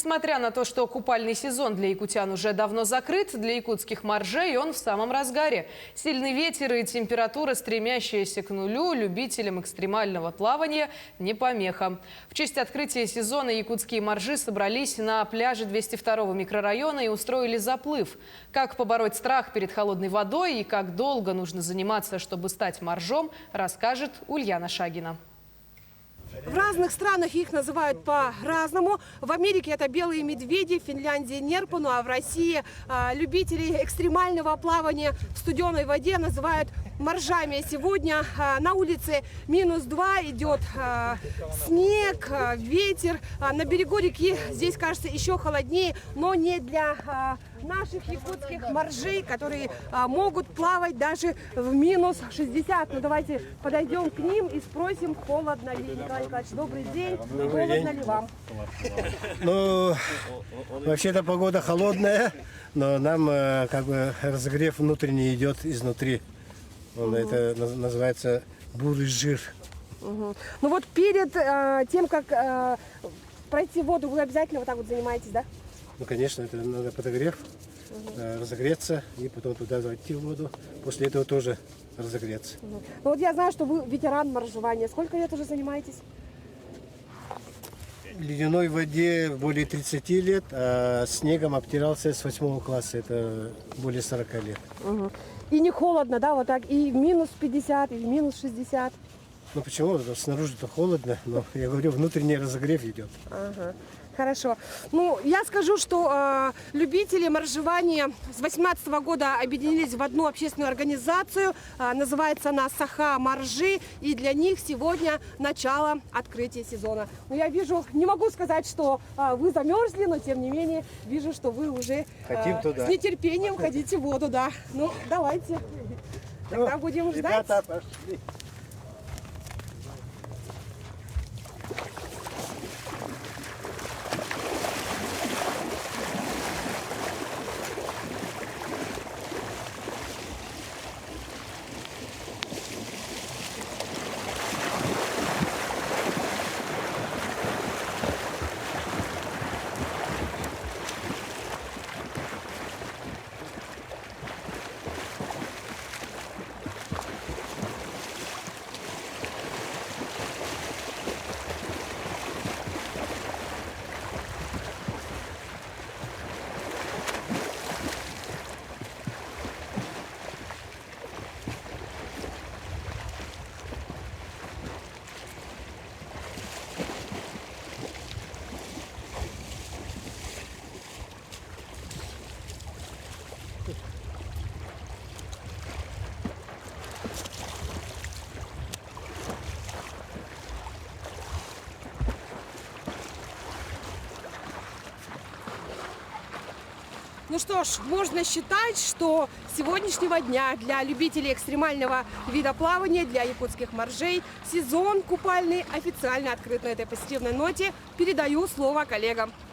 Несмотря на то, что купальный сезон для якутян уже давно закрыт, для якутских моржей он в самом разгаре. Сильный ветер и температура, стремящаяся к нулю, любителям экстремального плавания не помеха. В честь открытия сезона якутские моржи собрались на пляже 202-го микрорайона и устроили заплыв. Как побороть страх перед холодной водой и как долго нужно заниматься, чтобы стать моржом, расскажет Ульяна Шагина. В разных странах их называют по-разному. В Америке это белые медведи, в Финляндии нерпу, ну а в России любителей экстремального плавания в студеной воде называют моржами. Сегодня на улице -2, идет снег, ветер. На берегу реки здесь, кажется, еще холоднее, но не для наших якутских моржей, которые могут плавать даже в -60. Ну давайте подойдем к ним и спросим, холодно ли. Николай Николаевич, добрый день. Холодно ли вам? Ну, вообще-то погода холодная, но нам как бы разогрев внутренний идет изнутри. Это называется бурый жир. Ну вот перед тем, как пройти воду, вы обязательно вот так вот занимаетесь, да? Ну, конечно, это надо подогрев, разогреться и потом туда зайти в воду. После этого тоже разогреться. Ну вот я знаю, что вы ветеран моржевания. Сколько лет уже занимаетесь? В ледяной воде более 30 лет, а снегом обтирался с 8 класса. Это более 40 лет. И не холодно, да, вот так, и в -50, и в -60. Ну почему? Снаружи-то холодно, но я говорю, внутренний разогрев идет. Ага. Хорошо. Ну, я скажу, что любители моржевания с 2018 года объединились в одну общественную организацию. Называется она «Саха Моржи». И для них сегодня начало открытия сезона. Ну, я вижу, не могу сказать, что вы замерзли, но тем не менее вижу, что вы уже с нетерпением хотите в воду, да. Ну, давайте. Тогда будем ждать. Ребята, пошли. Ну что ж, можно считать, что с сегодняшнего дня для любителей экстремального вида плавания, для якутских моржей, сезон купальный официально открыт. На этой позитивной ноте передаю слово коллегам.